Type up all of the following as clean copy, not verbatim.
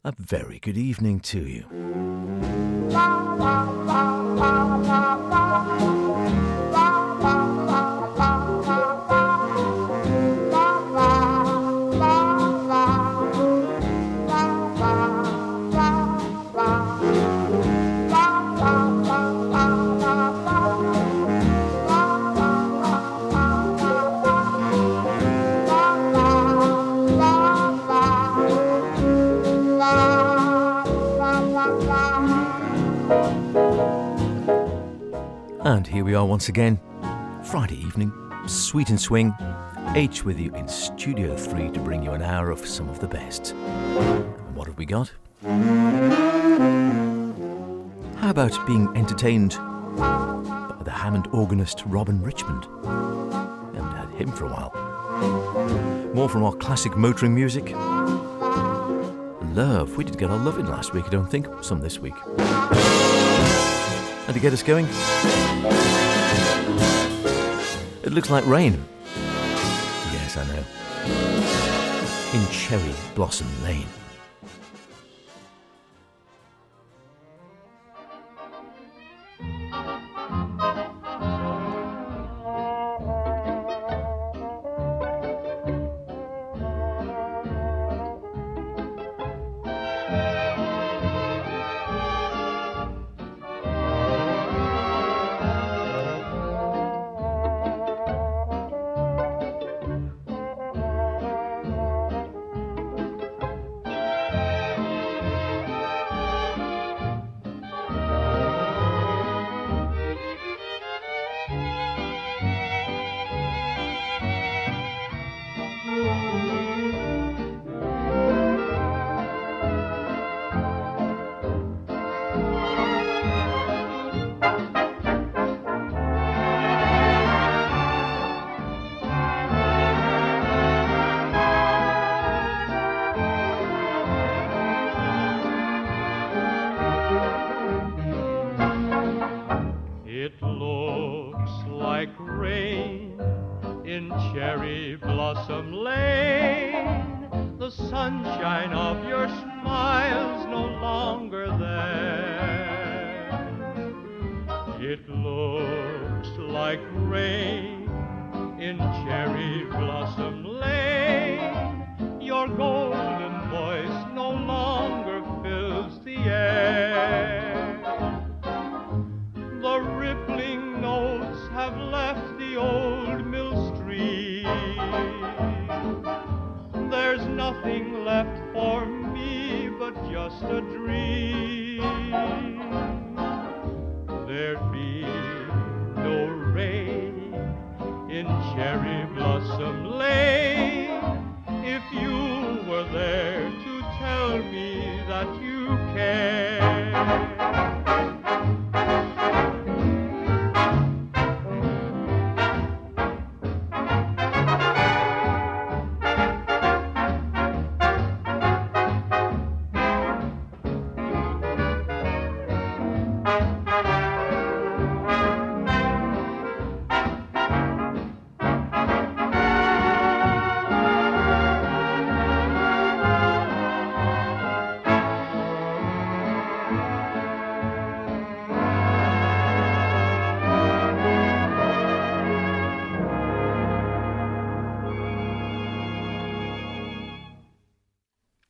A very good evening to you. And here we are once again, Friday evening, sweet and swing, H with you in Studio 3 to bring you an hour of some of the best. And what have we got? How about being entertained by the Hammond organist Robin Richmond? We haven't had him for a while. More from our classic motoring music. Love, we did get our love in last week, I don't think, some this week. And to get us going, it looks like rain. Yes, I know. In Cherry Blossom Lane.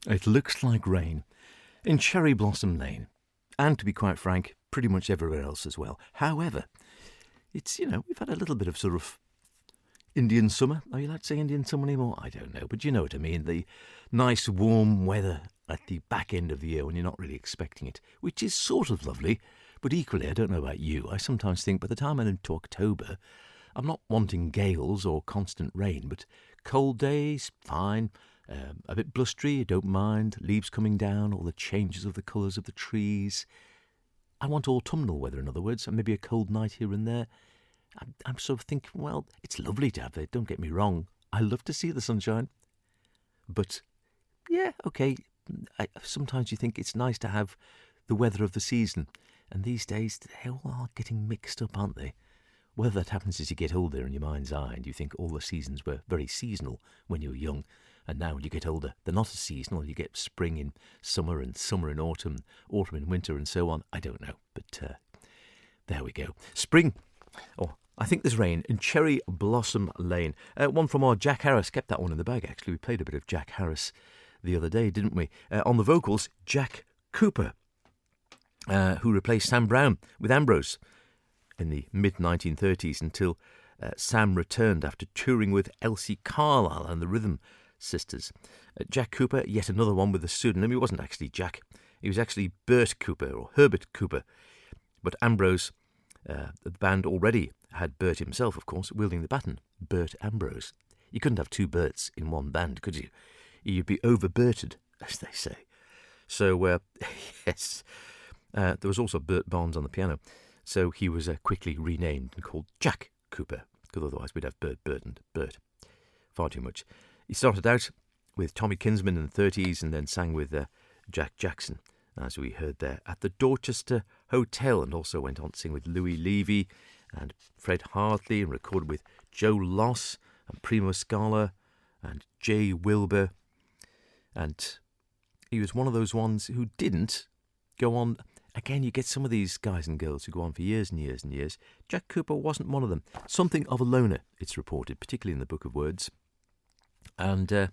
It looks like rain in Cherry Blossom Lane, and to be quite frank, pretty much everywhere else as well. However, it's, we've had a little bit of sort of Indian summer. Are you allowed to say Indian summer anymore? I don't know, but you know what I mean. The nice warm weather at the back end of the year when you're not really expecting it, which is sort of lovely, but equally, I don't know about you, I sometimes think by the time I'm into October, I'm not wanting gales or constant rain, but cold days, fine. A bit blustery, I don't mind. Leaves coming down, all the changes of the colours of the trees. I want autumnal weather, in other words, and maybe a cold night here and there. I'm sort of thinking, well, it's lovely to have it, don't get me wrong. I love to see the sunshine. But, yeah, okay, sometimes you think it's nice to have the weather of the season. And these days, they all are getting mixed up, aren't they? Whether that happens as you get older in your mind's eye and you think all the seasons were very seasonal when you were young, And now when you get older, they're not as seasonal. You get spring in summer and summer in autumn, autumn in winter and so on. I don't know, but there we go. Spring. Oh, I think there's rain in Cherry Blossom Lane. One from our Jack Harris. Kept that one in the bag, actually. We played a bit of Jack Harris the other day, didn't we? On the vocals, Jack Cooper, who replaced Sam Brown with Ambrose in the mid-1930s until Sam returned after touring with Elsie Carlisle and the Rhythm Sisters. Jack Cooper, yet another one with a pseudonym. He wasn't actually Jack. He was actually Bert Cooper or Herbert Cooper. But Ambrose, the band already had Bert himself, of course, wielding the baton. Bert Ambrose. You couldn't have two Berts in one band, could you? You'd be over-Berted, as they say. So, yes, there was also Bert Barnes on the piano. So he was quickly renamed and called Jack Cooper, because otherwise we'd have Bert, and Bert. Far too much. He started out with Tommy Kinsman in the 30s and then sang with Jack Jackson, as we heard there, at the Dorchester Hotel, and also went on to sing with Louis Levy and Fred Hartley and recorded with Joe Loss and Primo Scala and Jay Wilbur. And he was one of those ones who didn't go on. Again, you get some of these guys and girls who go on for years and years and years. Jack Cooper wasn't one of them. Something of a loner, it's reported, particularly in the Book of Words. And an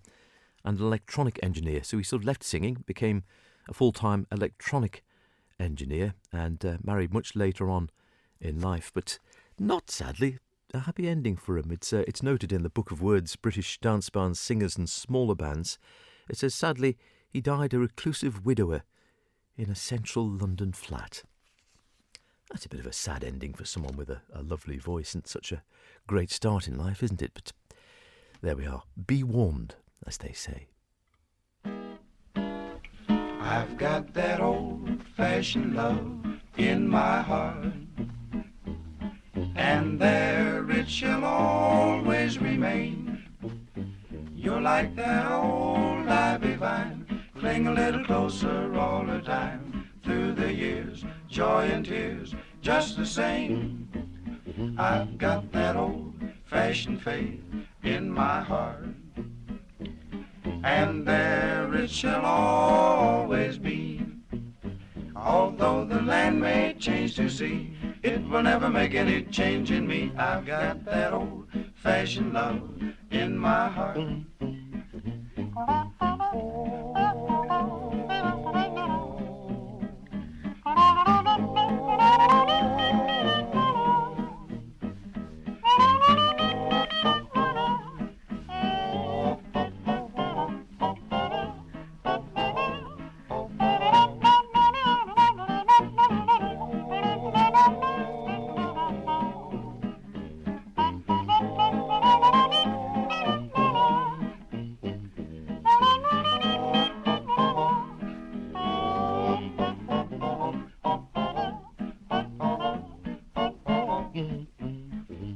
electronic engineer. So he sort of left singing, became a full-time electronic engineer, and married much later on in life. But not, sadly, a happy ending for him. It's noted in the Book of Words, British dance bands, singers and smaller bands. It says, sadly, he died a reclusive widower in a central London flat. That's a bit of a sad ending for someone with a lovely voice and such a great start in life, isn't it? But there we are. Be warned, as they say. I've got that old-fashioned love in my heart, and there it shall always remain. You're like that old ivy vine, cling a little closer all the time. Through the years, joy and tears, just the same. I've got that old-fashioned faith in my heart, and there it shall always be. Although the land may change to sea, it will never make any change in me. I've got that old-fashioned love in my heart.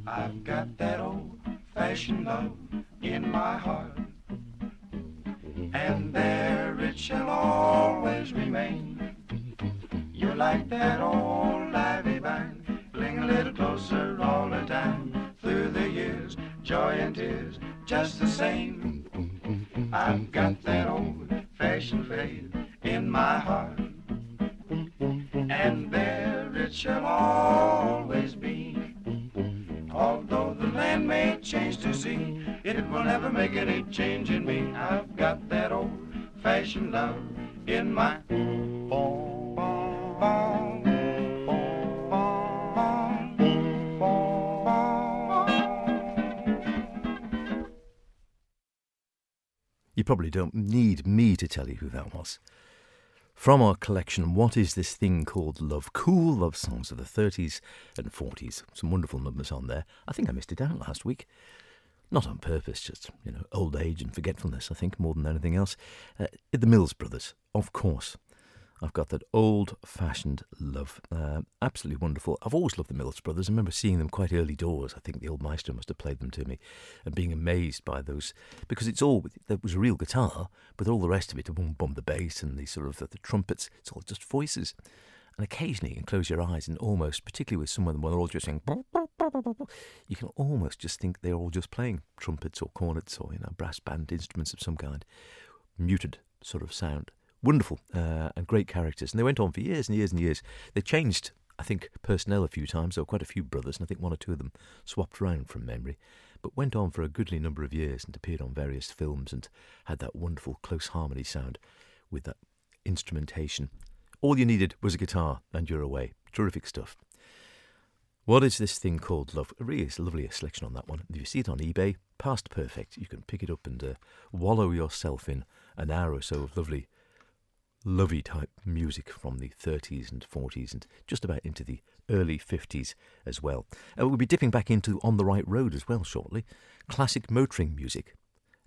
I've got that old-fashioned love in my heart, and there it shall always remain. You're like that old ivy vine, cling a little closer all the time. Through the years, joy and tears, just the same. I've got that old-fashioned faith in my heart, and there it shall always be. Although the land may change to sea, it will never make any change in me. I've got that old-fashioned love in my You probably don't need me to tell you who that was. From our collection, What Is This Thing Called Love? Cool love songs of the 30s and 40s. Some wonderful numbers on there. I think I missed it out last week. Not on purpose, just, old age and forgetfulness, I think, more than anything else. The Mills Brothers, of course. I've got that old-fashioned love. Absolutely wonderful. I've always loved the Mills Brothers. I remember seeing them quite early doors. I think the old maestro must have played them to me and being amazed by those. Because there was a real guitar, but all the rest of it, the boom, boom, the bass and the sort of the trumpets, it's all just voices. And occasionally you can close your eyes and almost, particularly with someone when they're all just saying, You can almost just think they're all just playing trumpets or cornets or, brass band instruments of some kind. Muted sort of sound. Wonderful and great characters. And they went on for years and years and years. They changed, I think, personnel a few times. There were quite a few brothers, and I think one or two of them swapped around from memory, but went on for a goodly number of years and appeared on various films and had that wonderful close harmony sound with that instrumentation. All you needed was a guitar and you're away. Terrific stuff. What is this thing called Love? It really is a lovely selection on that one. If you see it on eBay, past perfect, you can pick it up and wallow yourself in an hour or so of lovey type music from the 30s and 40s and just about into the early 50s as well. We'll be dipping back into On the Right Road as well shortly. Classic motoring music.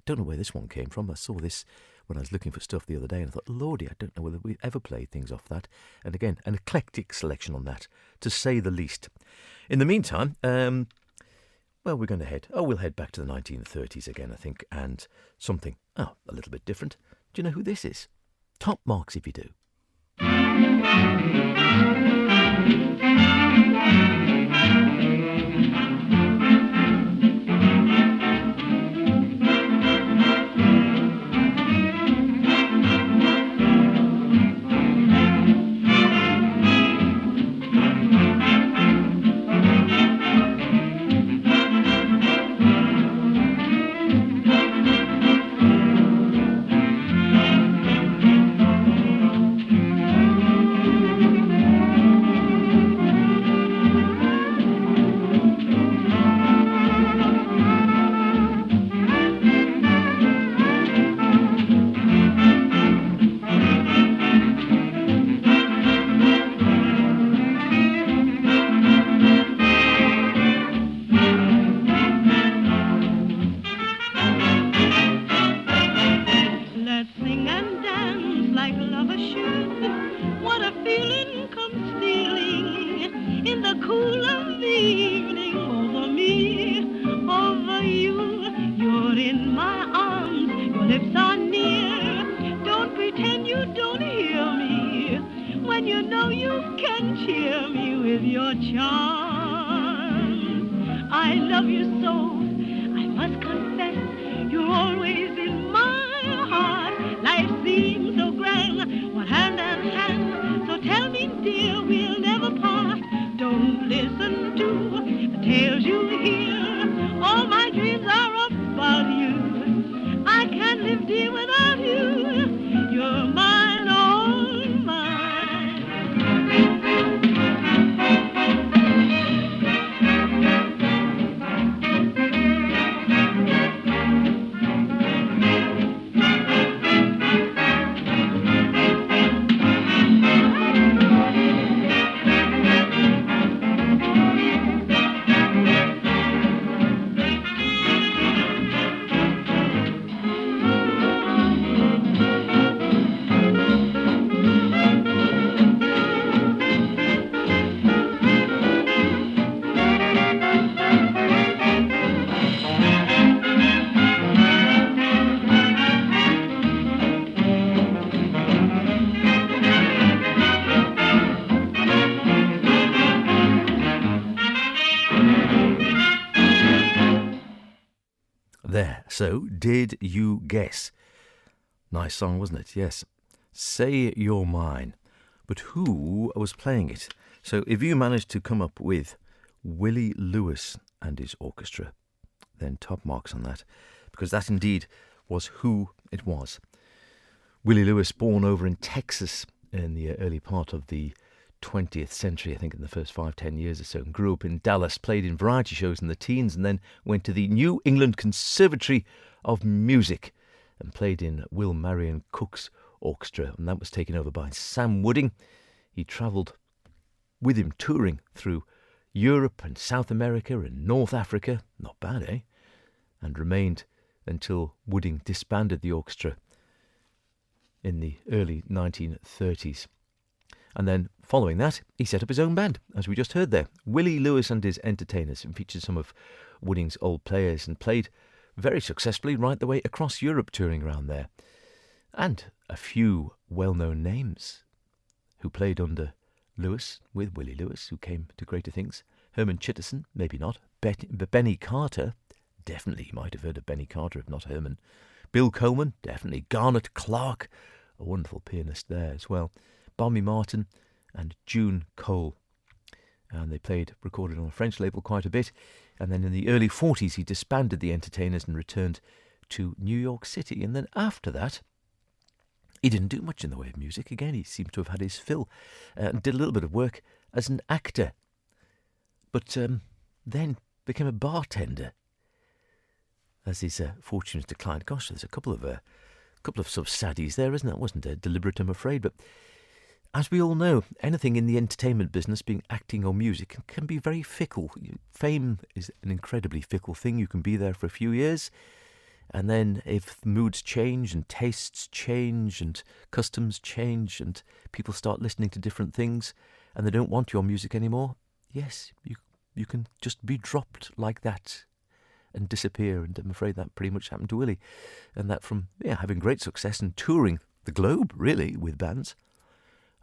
Don't know where this one came from. I saw this when I was looking for stuff the other day and I thought, Lordy, I don't know whether we've ever played things off that. And again, an eclectic selection on that, to say the least. In the meantime, we're going to we'll head back to the 1930s again, I think, and something, a little bit different. Do you know who this is? Top marks if you do. So, Did You Guess? Nice song, wasn't it? Yes. Say You're Mine. But who was playing it? So, if you managed to come up with Willie Lewis and his orchestra, then top marks on that, because that indeed was who it was. Willie Lewis, born over in Texas in the early part of the 20th century, I think in the first 5-10 years or so, and grew up in Dallas, played in variety shows in the teens, and then went to the New England Conservatory of Music and played in Will Marion Cook's orchestra, and that was taken over by Sam Wooding. He travelled with him, touring through Europe and South America and North Africa, not bad, eh? And remained until Wooding disbanded the orchestra in the early 1930s. And then, following that, he set up his own band, as we just heard there, Willie Lewis and his Entertainers, and featured some of Wooding's old players and played very successfully right the way across Europe, touring around there. And a few well-known names who played under Lewis, with Willie Lewis, who came to greater things. Herman Chitterson, maybe not. Benny Carter, definitely you might have heard of Benny Carter if not Herman. Bill Coleman, definitely. Garnet Clark, a wonderful pianist there as well. Barmy Martin and June Cole. And they recorded on a French label quite a bit. And then in the early 40s, he disbanded the Entertainers and returned to New York City. And then after that, he didn't do much in the way of music. Again, he seems to have had his fill and did a little bit of work as an actor. But then became a bartender as his fortunes declined. Gosh, there's a couple of sort of saddies there, isn't there? It wasn't deliberate, I'm afraid, but as we all know, anything in the entertainment business, being acting or music, can be very fickle. Fame is an incredibly fickle thing. You can be there for a few years, and then if moods change and tastes change and customs change and people start listening to different things and they don't want your music anymore, yes, you can just be dropped like that and disappear. And I'm afraid that pretty much happened to Willie. And that from having great success and touring the globe, really, with bands,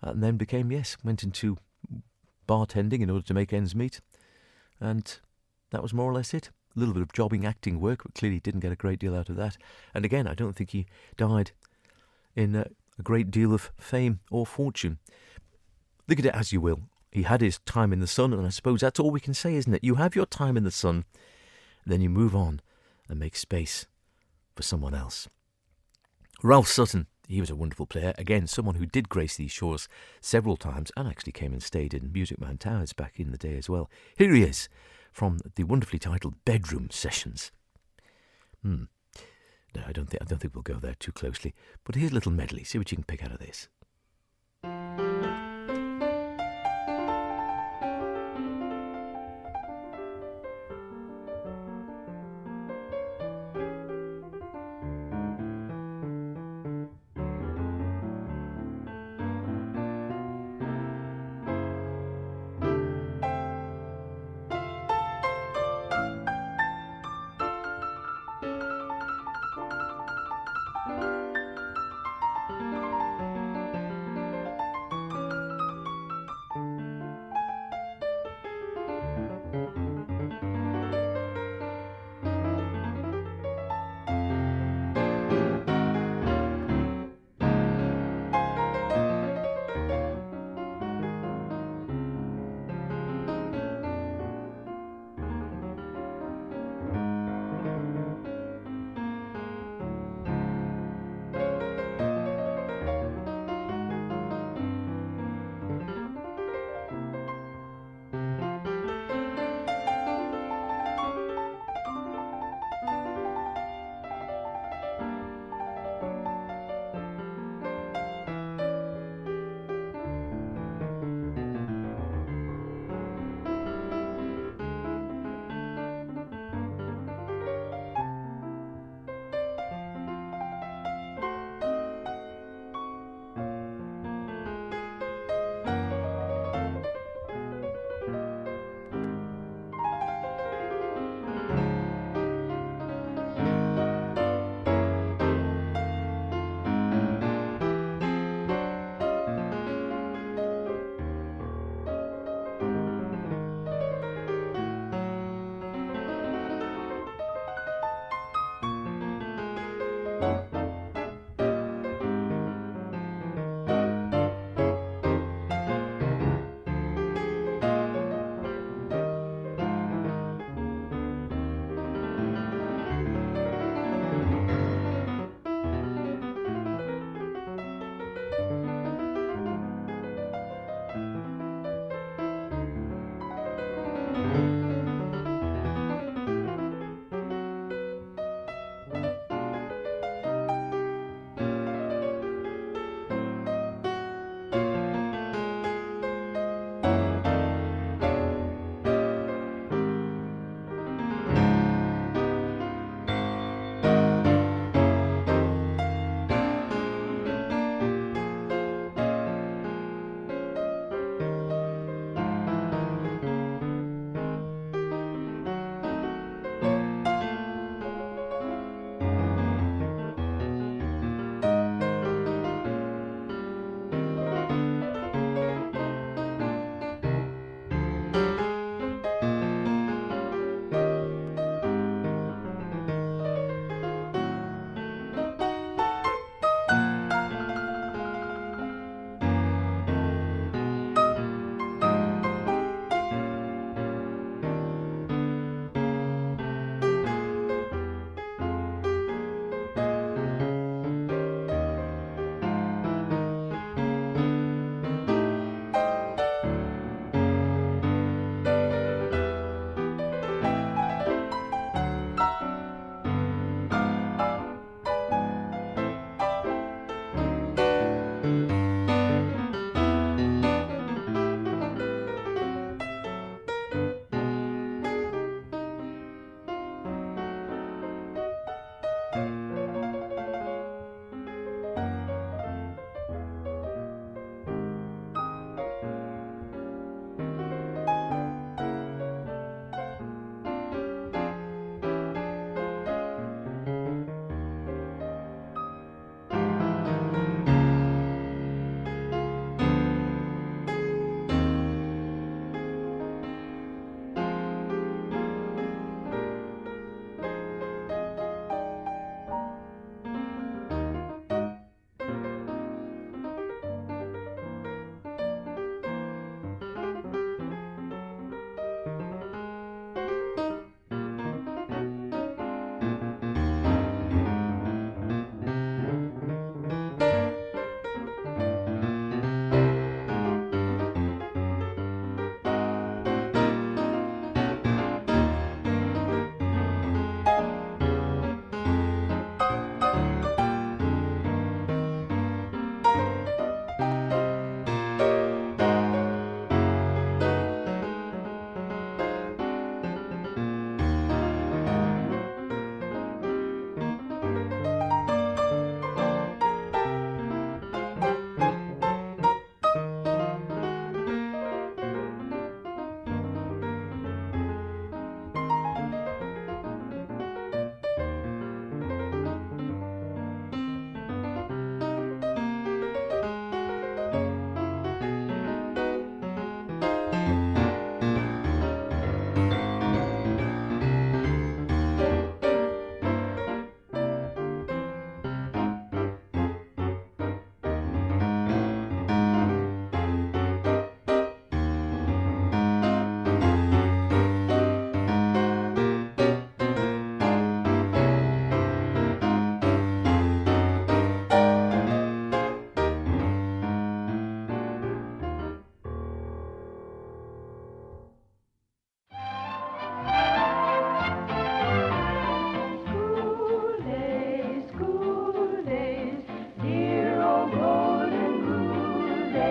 and then went into bartending in order to make ends meet. And that was more or less it. A little bit of jobbing acting work, but clearly didn't get a great deal out of that. And again, I don't think he died in a great deal of fame or fortune. Look at it as you will. He had his time in the sun, and I suppose that's all we can say, isn't it? You have your time in the sun, then you move on and make space for someone else. Ralph Sutton, he was a wonderful player. Again, someone who did grace these shores several times and actually came and stayed in Music Man Towers back in the day as well. Here he is from the wonderfully titled Bedroom Sessions. No, I don't think we'll go there too closely. But here's a little medley. See what you can pick out of this.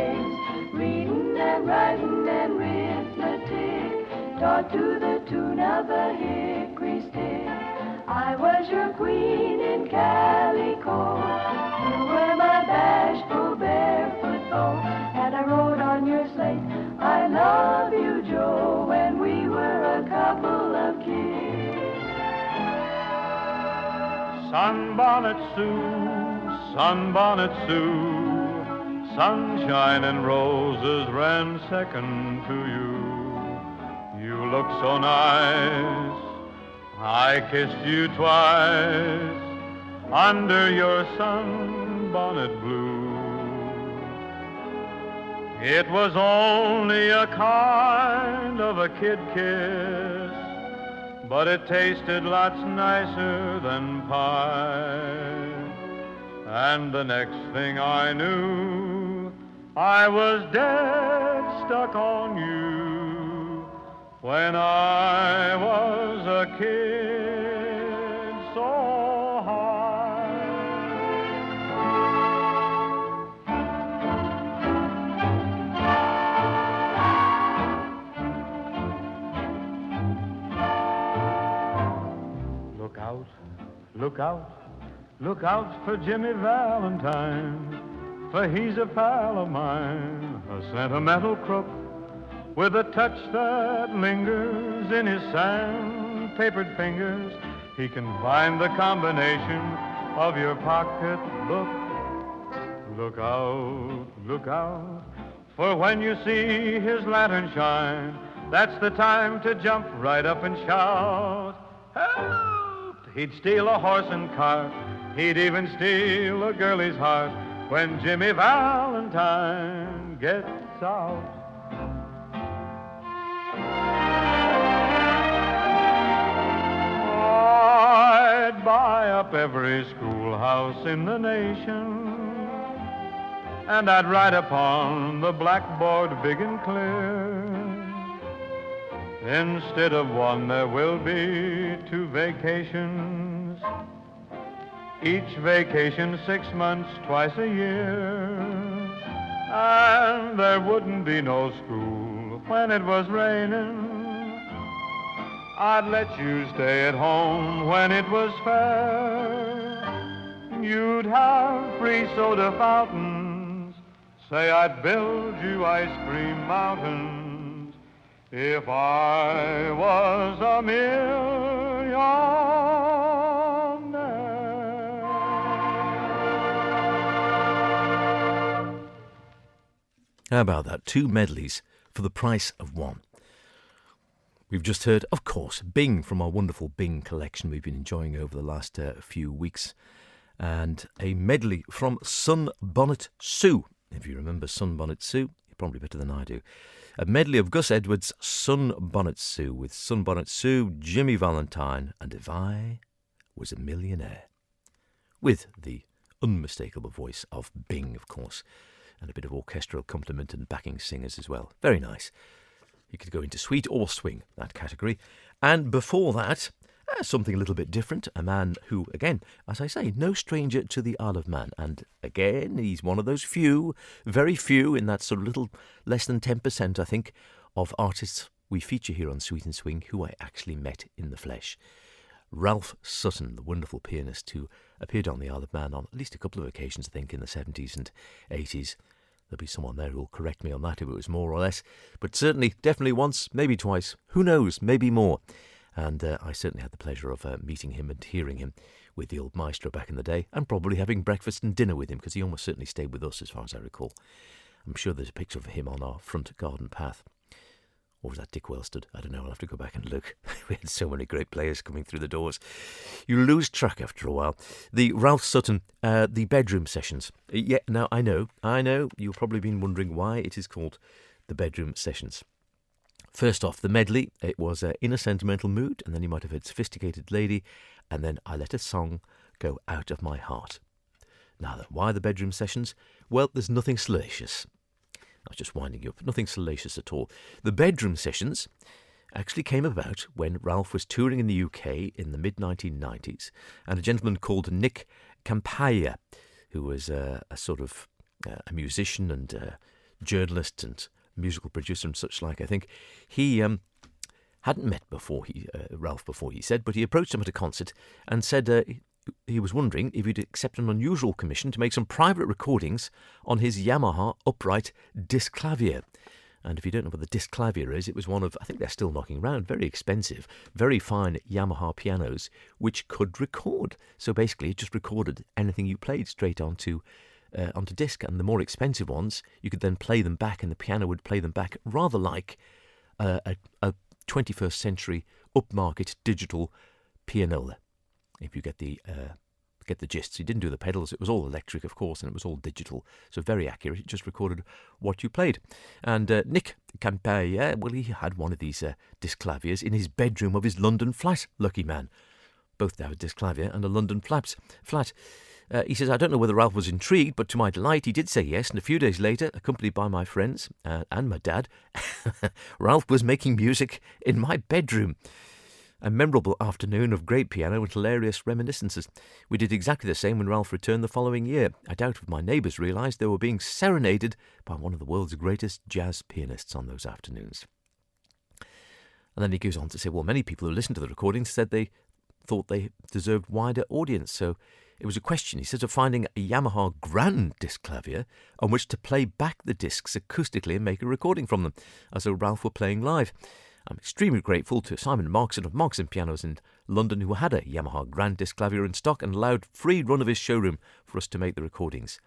days, reading and writing and arithmetic, taught to the tune of a hickory stick. I was your queen in calico, you were my bashful barefoot beau, and I wrote on your slate, I love you, Joe, when we were a couple of kids. Sunbonnet Sue, Sunbonnet Sue, sunshine and roses ran second to you. You look so nice, I kissed you twice under your sunbonnet blue. It was only a kind of a kid kiss, but it tasted lots nicer than pie. And the next thing I knew, I was dead stuck on you when I was a kid so high. Look out, look out, look out for Jimmy Valentine, for he's a pal of mine, a sentimental crook with a touch that lingers in his sandpapered fingers. He can find the combination of your pocketbook. Look out, for when you see his lantern shine, that's the time to jump right up and shout, help! He'd steal a horse and cart, he'd even steal a girlie's heart when Jimmy Valentine gets out. I'd buy up every schoolhouse in the nation, and I'd write upon the blackboard big and clear, instead of one there will be 2 vacations, each vacation 6 months, twice a year, and there wouldn't be no school when it was raining. I'd let you stay at home when it was fair. You'd have free soda fountains, say I'd build you ice cream mountains if I was a millionaire. How about that? 2 medleys for the price of 1. We've just heard, of course, Bing from our wonderful Bing collection we've been enjoying over the last few weeks, and a medley from Sunbonnet Sue. If you remember Sunbonnet Sue, you're probably better than I do. A medley of Gus Edwards' Sunbonnet Sue with Sunbonnet Sue, Jimmy Valentine, and If I Was a Millionaire, with the unmistakable voice of Bing, of course, and a bit of orchestral accompaniment and backing singers as well. Very nice. You could go into sweet or swing, that category. And before that, something a little bit different. A man who, again, as I say, no stranger to the Isle of Man. And again, he's one of those few, very few, in that sort of little less than 10%, I think, of artists we feature here on Sweet and Swing who I actually met in the flesh. Ralph Sutton, the wonderful pianist who appeared on the Isle of Man on at least a couple of occasions, I think, in the 70s and 80s. There'll be someone there who'll correct me on that if it was more or less. But certainly, definitely once, maybe twice. Who knows? Maybe more. And I certainly had the pleasure of meeting him and hearing him with the old maestro back in the day, and probably having breakfast and dinner with him, because he almost certainly stayed with us as far as I recall. I'm sure there's a picture of him on our front garden path. Or was that Dick Wellstead? I don't know, I'll have to go back and look. We had so many great players coming through the doors. You lose track after a while. The Ralph Sutton, the bedroom sessions. Yeah, now I know, you've probably been wondering why it is called the bedroom sessions. First off, the medley, it was In a Sentimental Mood, and then you might have heard Sophisticated Lady, and then I Let a Song Go Out of My Heart. Now, why the bedroom sessions? Well, there's nothing salacious. I was just winding you up. Nothing salacious at all. The bedroom sessions actually came about when Ralph was touring in the UK in the mid-1990s, and a gentleman called Nick Campagna, who was a sort of a musician and journalist and musical producer and such like, I think. He hadn't met Ralph before, he said, but he approached him at a concert and said he was wondering if he'd accept an unusual commission to make some private recordings on his Yamaha upright Disclavier. And if you don't know what the Disclavier is, it was one of, I think they're still knocking around, very expensive, very fine Yamaha pianos, which could record. So basically, it just recorded anything you played straight onto disc. And the more expensive ones, you could then play them back, and the piano would play them back, rather like a 21st century upmarket digital pianola. If you get the gist. He didn't do the pedals. It was all electric, of course, and it was all digital. So very accurate. It just recorded what you played. And Nick Campaya, well, he had one of these Disclaviers in his bedroom of his London flat. Lucky man. Both have a Disclavier and a London flat. He says, I don't know whether Ralph was intrigued, but to my delight, he did say yes. And a few days later, accompanied by my friends and my dad, Ralph was making music in my bedroom. A memorable afternoon of great piano and hilarious reminiscences. We did exactly the same when Ralph returned the following year. I doubt if my neighbours realised they were being serenaded by one of the world's greatest jazz pianists on those afternoons. And then he goes on to say, well, many people who listened to the recordings said they thought they deserved wider audience. So it was a question, he says, of finding a Yamaha Grand Disclavier on which to play back the discs acoustically and make a recording from them, as though Ralph were playing live. I'm extremely grateful to Simon Markson of Markson Pianos in London, who had a Yamaha Grand Disclavier in stock and allowed free run of his showroom for us to make the recordings.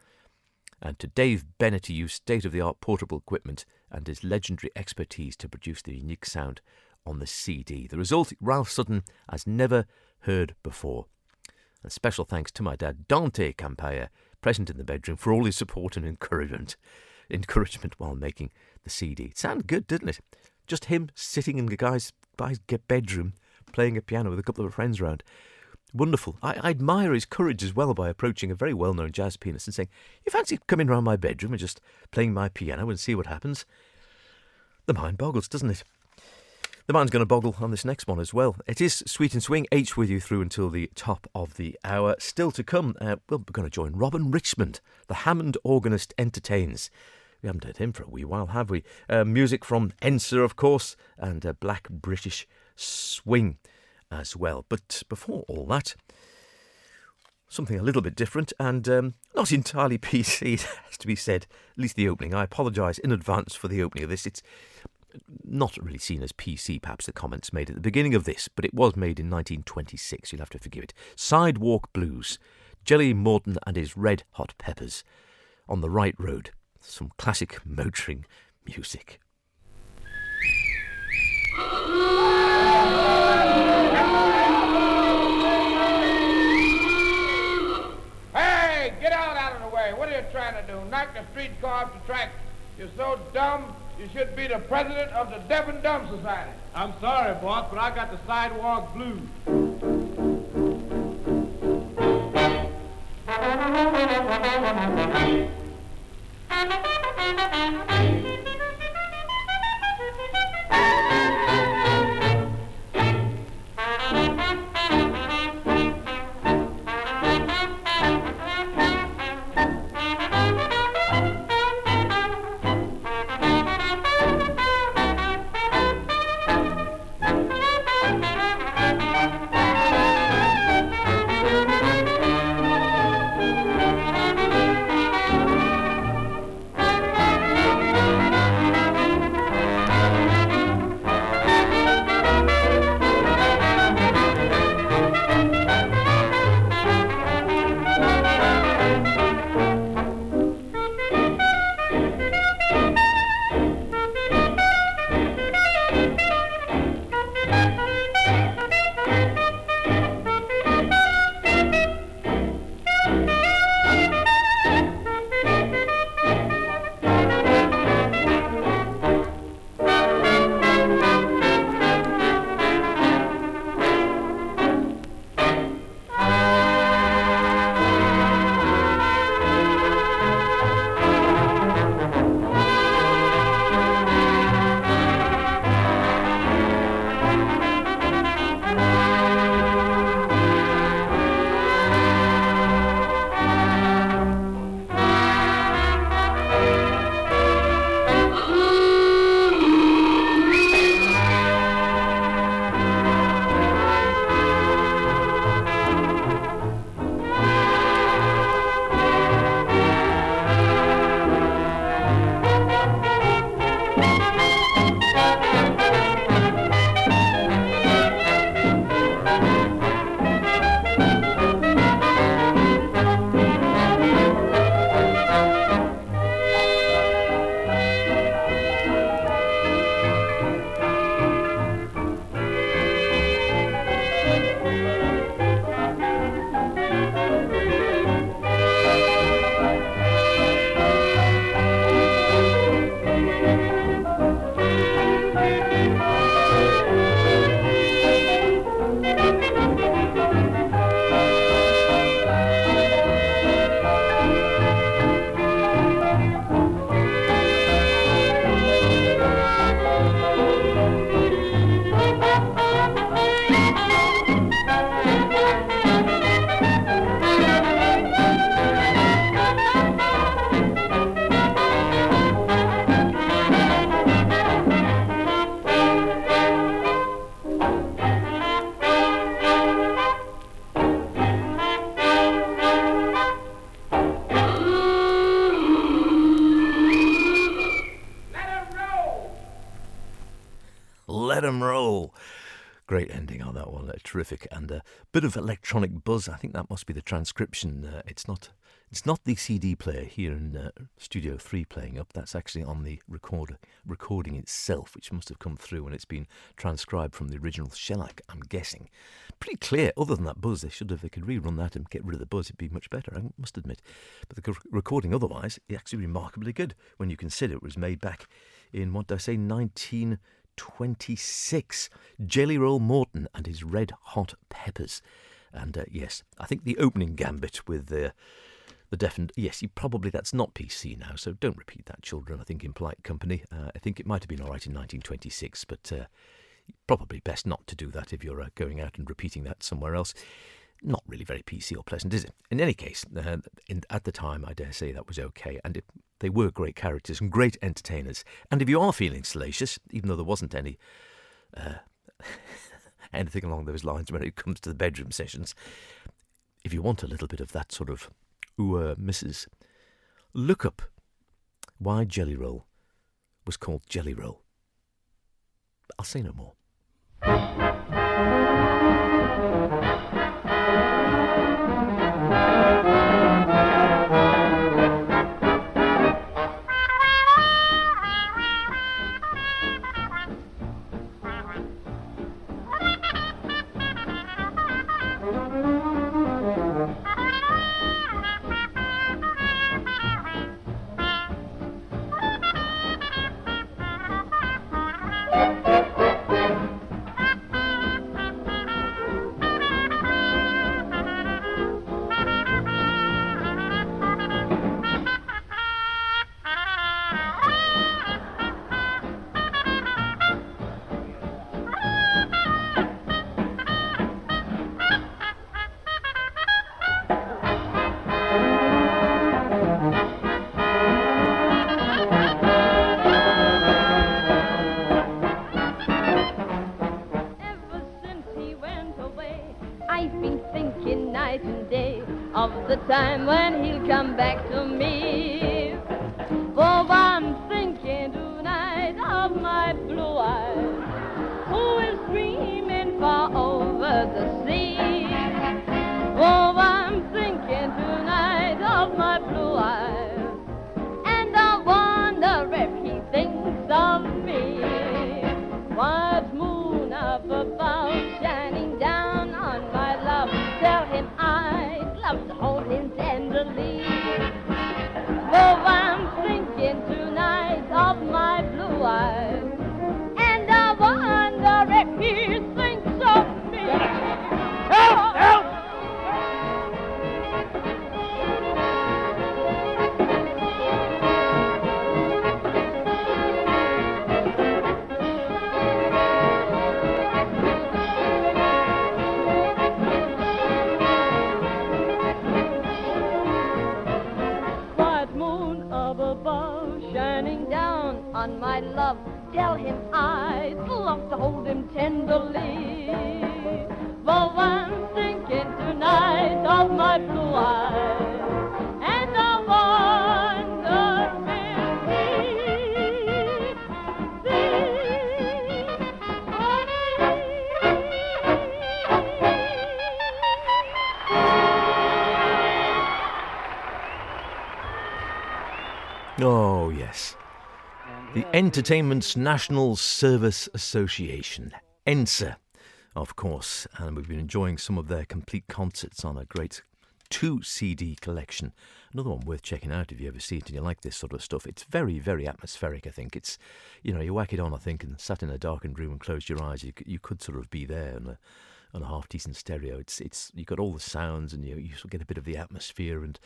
And to Dave Bennett, who used state-of-the-art portable equipment and his legendary expertise to produce the unique sound on the CD. The result, Ralph Sutton has never heard before. And special thanks to my dad, Dante Campaya, present in the bedroom, for all his support and encouragement while making the CD. It sounded good, didn't it? Just him sitting in the guy's bedroom playing a piano with a couple of friends around. Wonderful. I admire his courage as well by approaching a very well-known jazz pianist and saying, you fancy coming round my bedroom and just playing my piano and see what happens? The mind boggles, doesn't it? The mind's going to boggle on this next one as well. It is Sweet and Swing, H with you through until the top of the hour. Still to come, we're going to join Robin Richmond, the Hammond organist, entertains. We haven't heard him for a wee while, have we? Music from Ensa, of course, and Black British Swing as well. But before all that, something a little bit different and not entirely PC, it has to be said, at least the opening. I apologise in advance for the opening of this. It's not really seen as PC, perhaps, the comments made at the beginning of this, but it was made in 1926, you'll have to forgive it. Sidewalk Blues, Jelly Morton and his Red Hot Peppers, On the Right Road. Some classic motoring music. Hey, get out of the way. What are you trying to do? Knock the streetcar off the track? You're so dumb, you should be the president of the Deaf and Dumb Society. I'm sorry, boss, but I got the sidewalk blues. let 'em roll. Great ending on that one, terrific, and a bit of electronic buzz. I think that must be the transcription. It's not the CD player here in Studio 3 playing up. That's actually on the recording itself, which must have come through when it's been transcribed from the original shellac, I'm guessing. Pretty clear. Other than that buzz, they could rerun that and get rid of the buzz. It'd be much better, I must admit. But the recording otherwise is actually remarkably good when you consider it was made back in, what did I say, 1926. Jelly Roll Morton and his Red Hot Peppers. And yes, I think the opening gambit with the deafened, yes, that's not PC now, so don't repeat that, children, I think, in polite company. I think it might have been all right in 1926, but probably best not to do that if you're going out and repeating that somewhere else. Not really very PC or pleasant, is it? In any case, at the time, I dare say that was okay, and they were great characters and great entertainers. And if you are feeling salacious, even though there wasn't any anything along those lines when it comes to the bedroom sessions, if you want a little bit of that sort of missus, look up why Jelly Roll was called Jelly Roll. I'll say no more. Time when he'll come back to me. For I'm thinking tonight of my blue eyes, who is dreaming far over the sea. Oh, I'm thinking tonight of my blue eyes, and I wonder if he thinks of me. What moon up above shining down on my love, tell him I'd love to hold him tenderly. Oh, I'm thinking tonight of my blue eyes, and I wonder if he thinks of me. Help! Help! On my love, tell him I'd love to hold him tenderly. For I'm thinking tonight of my blue eyes, and I wonder if he Oh, yes. The Entertainment National Service Association, ENSA, of course, and we've been enjoying some of their complete concerts on a great 2-CD collection. Another one worth checking out if you ever see it and you like this sort of stuff. It's very, very atmospheric, I think. It's, you whack it on, I think, and sat in a darkened room and closed your eyes, you could sort of be there on a half-decent stereo. It's you've got all the sounds and you sort of get a bit of the atmosphere, and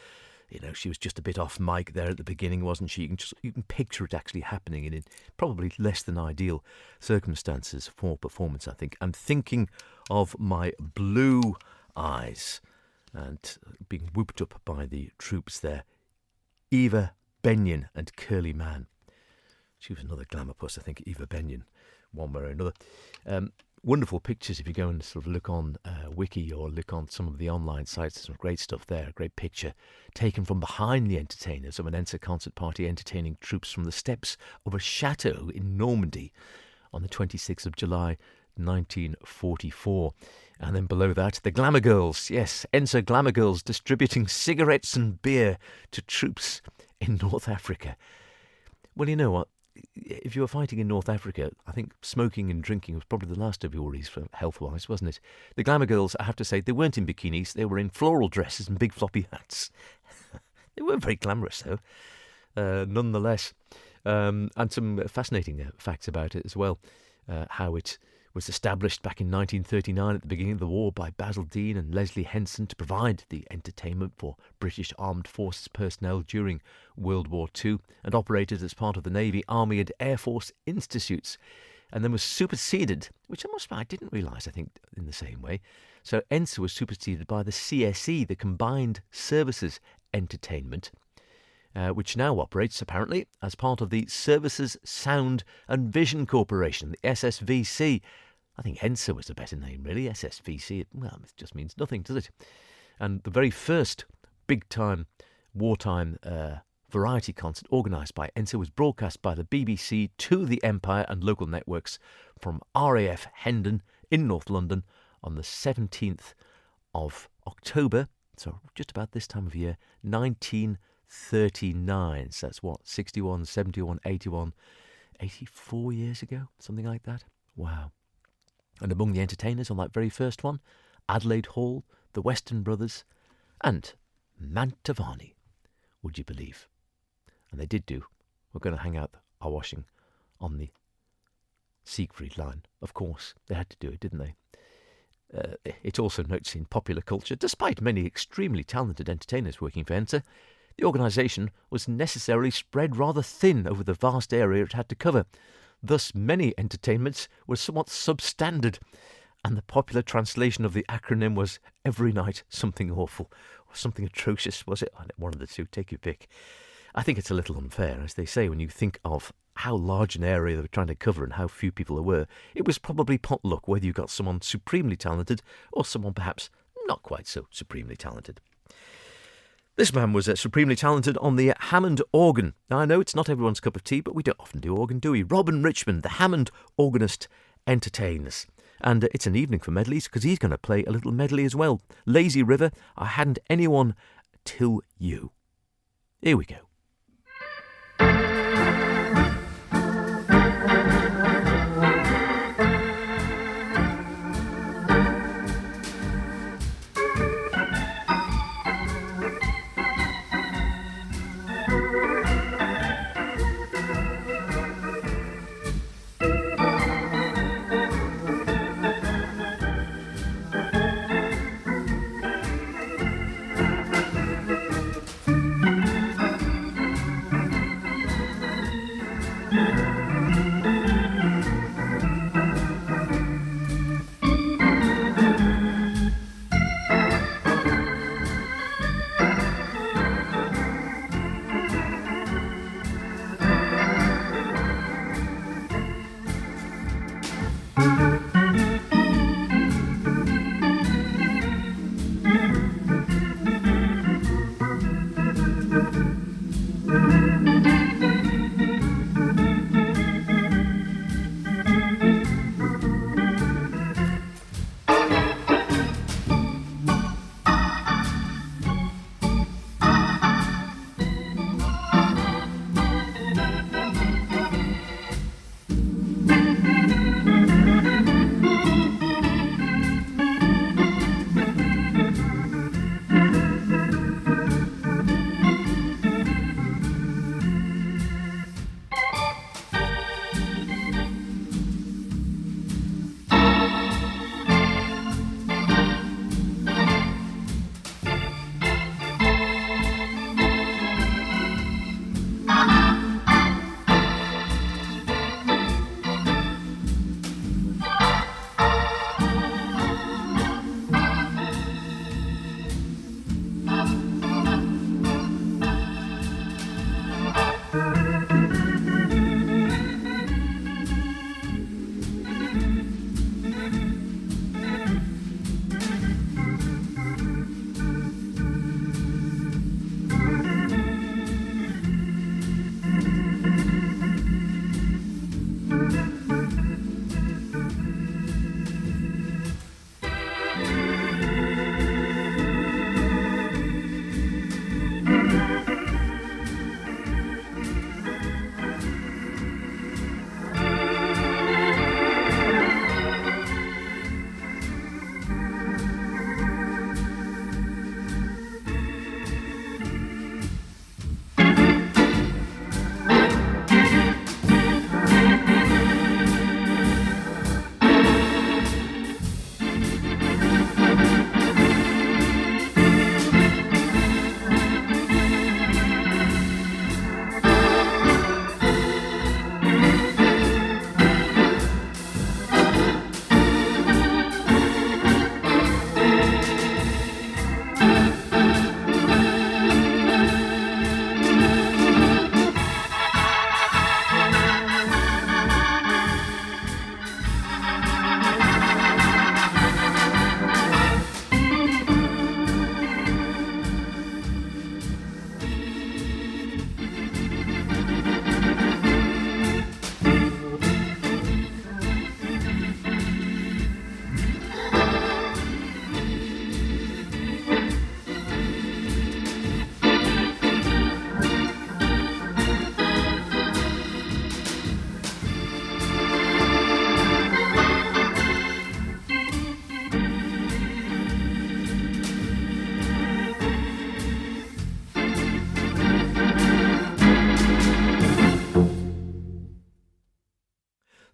she was just a bit off mic there at the beginning, wasn't she? You can picture it actually happening in probably less than ideal circumstances for performance, I think. I'm thinking of My Blue Eyes and being whooped up by the troops there. Eva Benyon and Curly Mann. She was another glamour puss, I think, Eva Benyon, one way or another. Wonderful pictures if you go and sort of look on Wiki or look on some of the online sites. There's some great stuff there. A great picture taken from behind the entertainers of an ENSA concert party entertaining troops from the steps of a chateau in Normandy on the 26th of July 1944. And then below that, the Glamour Girls. Yes, Ensa Glamour Girls distributing cigarettes and beer to troops in North Africa. Well, you know what? If you were fighting in North Africa, I think smoking and drinking was probably the last of your worries for health-wise, wasn't it? The Glamour Girls, I have to say, they weren't in bikinis. They were in floral dresses and big floppy hats. They weren't very glamorous, though, nonetheless. And some fascinating facts about it as well. How it was established back in 1939 at the beginning of the war by Basil Dean and Leslie Henson to provide the entertainment for British Armed Forces personnel during World War II, and operated as part of the Navy, Army and Air Force institutes, and then was superseded, which I didn't realise, I think, in the same way. So ENSA was superseded by the CSE, the Combined Services Entertainment, which now operates, apparently, as part of the Services Sound and Vision Corporation, the SSVC. I think ENSA was a better name, really. SSVC, well, it just means nothing, does it? And the very first big-time, wartime variety concert organised by ENSA was broadcast by the BBC to the Empire and local networks from RAF Hendon in North London on the 17th of October, so just about this time of year, 1939. So that's what, 61, 71, 81, 84 years ago? Something like that? Wow. And among the entertainers on that very first one, Adelaide Hall, the Western Brothers, and Mantovani, would you believe? And they did do. We're going to hang out our washing on the Siegfried line. Of course, they had to do it, didn't they? It also notes in popular culture, despite many extremely talented entertainers working for ENSA, the organisation was necessarily spread rather thin over the vast area it had to cover. Thus, many entertainments were somewhat substandard, and the popular translation of the acronym was every night something awful, or something atrocious, was it? One of the two, take your pick. I think it's a little unfair, as they say, when you think of how large an area they were trying to cover and how few people there were. It was probably potluck whether you got someone supremely talented or someone perhaps not quite so supremely talented. This man was supremely talented on the Hammond organ. Now, I know it's not everyone's cup of tea, but we don't often do organ, do we? Robin Richmond, the Hammond organist, entertains. And it's an evening for medleys, because he's going to play a little medley as well. Lazy River, I Hadn't Anyone Till You. Here we go.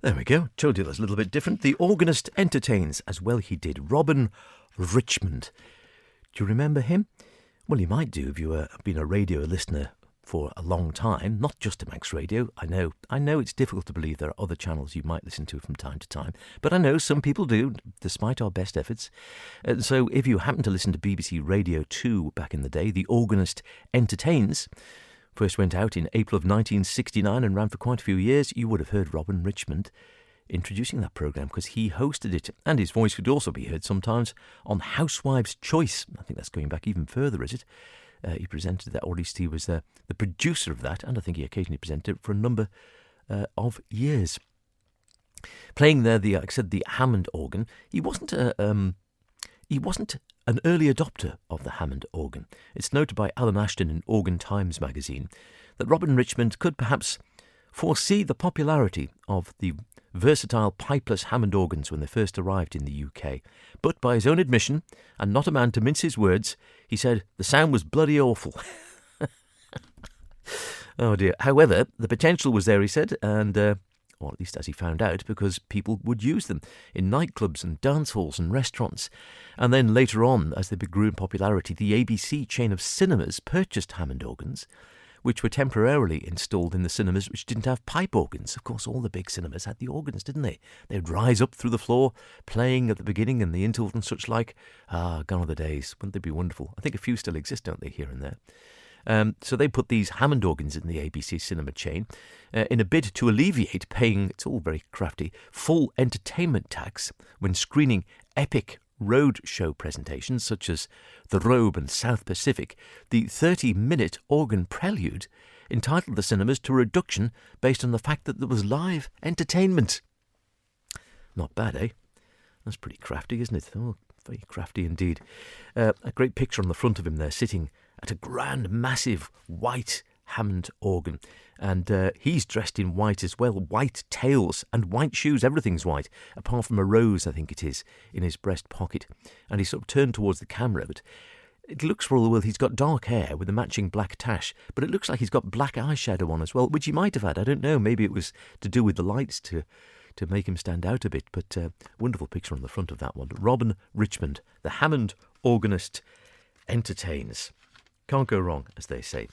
There we go. Told you that's a little bit different. The organist entertains as well he did. Robin Richmond. Do you remember him? Well, you might do if you have been a radio listener for a long time, not just to Max Radio. I know it's difficult to believe there are other channels you might listen to from time to time, but I know some people do, despite our best efforts. So if you happen to listen to BBC Radio 2 back in the day, The Organist Entertains first went out in April of 1969 and ran for quite a few years. You would have heard Robin Richmond introducing that programme because he hosted it, and his voice could also be heard sometimes on Housewives' Choice. I think that's going back even further, is it? He presented that, or at least he was the producer of that, and I think he occasionally presented it for a number of years. Playing there, like I said, the Hammond organ. He wasn't an early adopter of the Hammond organ. It's noted by Alan Ashton in Organ Times magazine that Robin Richmond could perhaps foresee the popularity of the versatile pipeless Hammond organs when they first arrived in the UK. But by his own admission, and not a man to mince his words, he said the sound was bloody awful. Oh dear. However, the potential was there, he said, and or at least as he found out, because people would use them in nightclubs and dance halls and restaurants. And then later on, as they grew in popularity, the ABC chain of cinemas purchased Hammond organs, which were temporarily installed in the cinemas which didn't have pipe organs. Of course, all the big cinemas had the organs, didn't they? They'd rise up through the floor, playing at the beginning and the interval and such like. Ah, gone are the days. Wouldn't they be wonderful? I think a few still exist, don't they, here and there? So they put these Hammond organs in the ABC cinema chain in a bid to alleviate paying, it's all very crafty, full entertainment tax when screening epic road show presentations such as The Robe and South Pacific. The 30-minute organ prelude entitled the cinemas to a reduction based on the fact that there was live entertainment. Not bad, eh? That's pretty crafty, isn't it? Oh, very crafty indeed. A great picture on the front of him there, sitting at a grand, massive, white Hammond organ. And he's dressed in white as well, white tails and white shoes. Everything's white, apart from a rose, I think it is, in his breast pocket. And he's sort of turned towards the camera, but it looks for all the world he's got dark hair with a matching black tash, but it looks like he's got black eyeshadow on as well, which he might have had. I don't know, maybe it was to do with the lights to make him stand out a bit, but wonderful picture on the front of that one. Robin Richmond, the Hammond organist, entertains. Can't go wrong, as they say.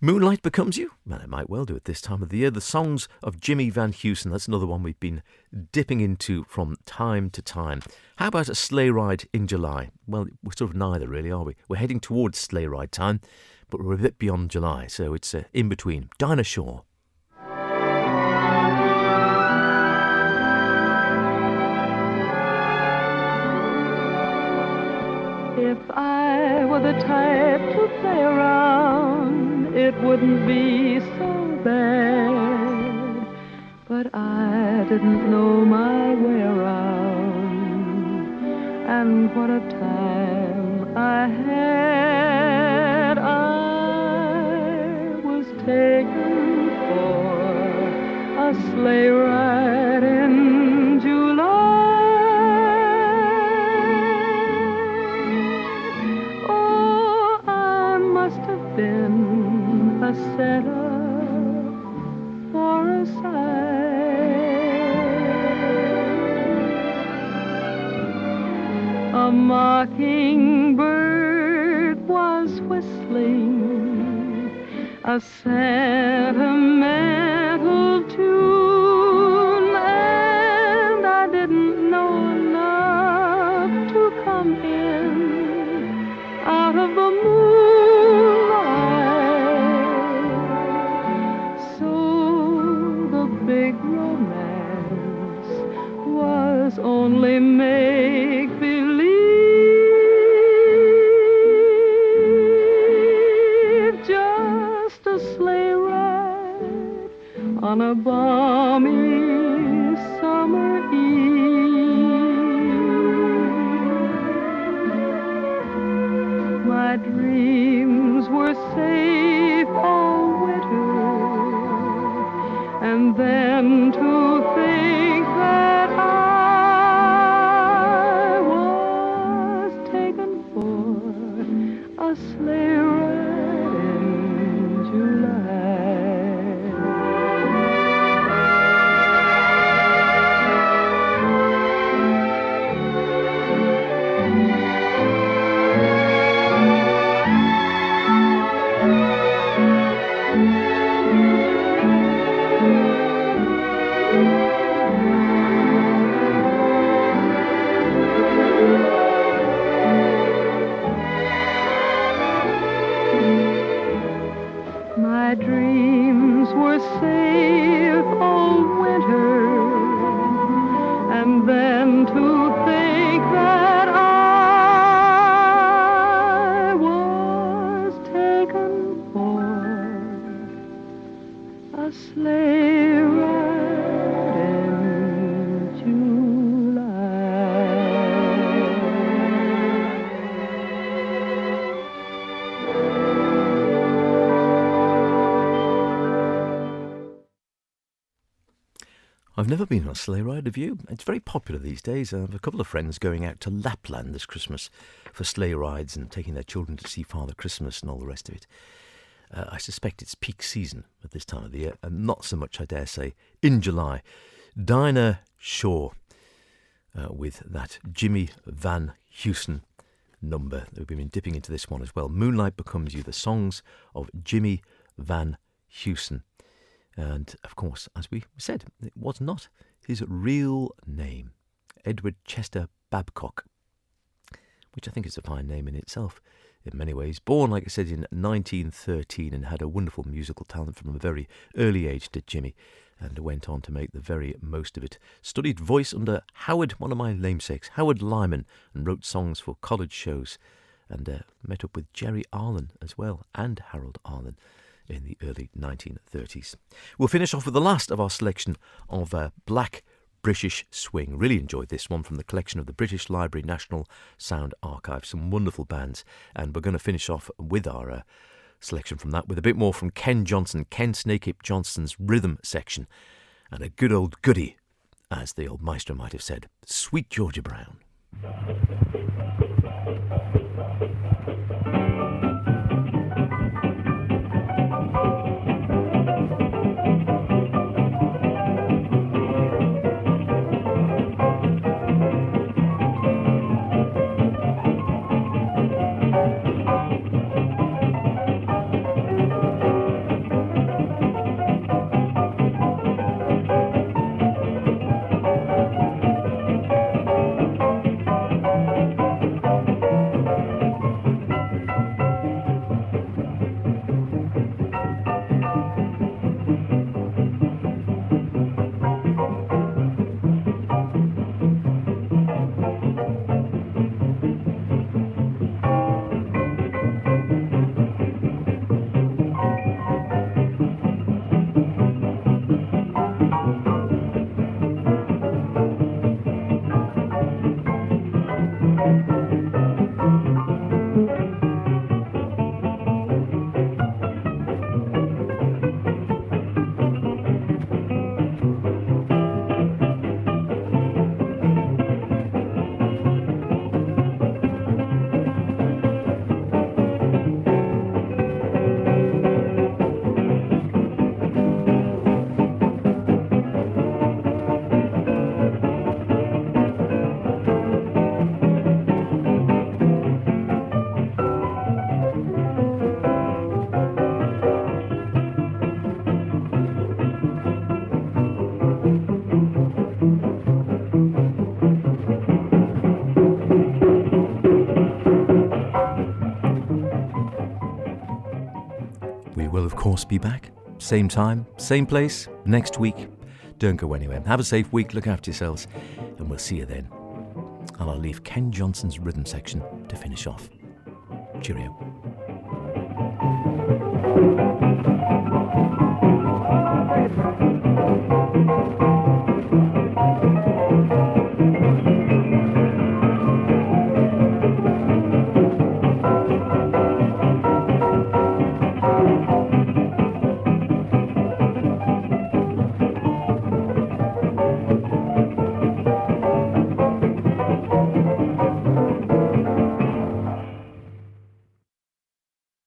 Moonlight Becomes You? Well, it might well do at this time of the year. The songs of Jimmy Van Heusen, that's another one we've been dipping into from time to time. How about a sleigh ride in July? Well, we're sort of neither, really, are we? We're heading towards sleigh ride time, but we're a bit beyond July, so it's in between. Dinah Shore. If I were the type to play around, it wouldn't be so bad. But I didn't know my way around, and what a time I had. I was taken for a sleigh ride in July. Been a setup for a sight. A mockingbird was whistling a sentimental tune, and I didn't know enough to come in out of the moon. Only make believe, just a sleigh ride on a balmy summer eve. My dreams were safe all winter, and then to think that a sleigh ride in July. I've never been on a sleigh ride, have you? It's very popular these days. I have a couple of friends going out to Lapland this Christmas for sleigh rides and taking their children to see Father Christmas and all the rest of it. I suspect it's peak season at this time of the year, and not so much, I dare say, in July. Dinah Shaw with that Jimmy Van Heusen number. We've been dipping into this one as well. Moonlight Becomes You, the songs of Jimmy Van Heusen. And, of course, as we said, it was not his real name, Edward Chester Babcock, which I think is a fine name in itself in many ways. Born, like I said, in 1913 and had a wonderful musical talent from a very early age, did Jimmy, and went on to make the very most of it. Studied voice under Howard, one of my namesakes, Howard Lyman, and wrote songs for college shows, and met up with Jerry Arlen as well, and Harold Arlen, in the early 1930s. We'll finish off with the last of our selection of black British swing. Really enjoyed this one from the collection of the British Library National Sound Archive. Some wonderful bands, and we're going to finish off with our selection from that with a bit more from Ken Johnson, Ken Snakehip Johnston's rhythm section, and a good old goodie, as the old maestro might have said, Sweet Georgia Brown. Be back, same time, same place, next week. Don't go anywhere. Have a safe week, look after yourselves, and we'll see you then. And I'll leave Ken Johnson's rhythm section to finish off. Cheerio.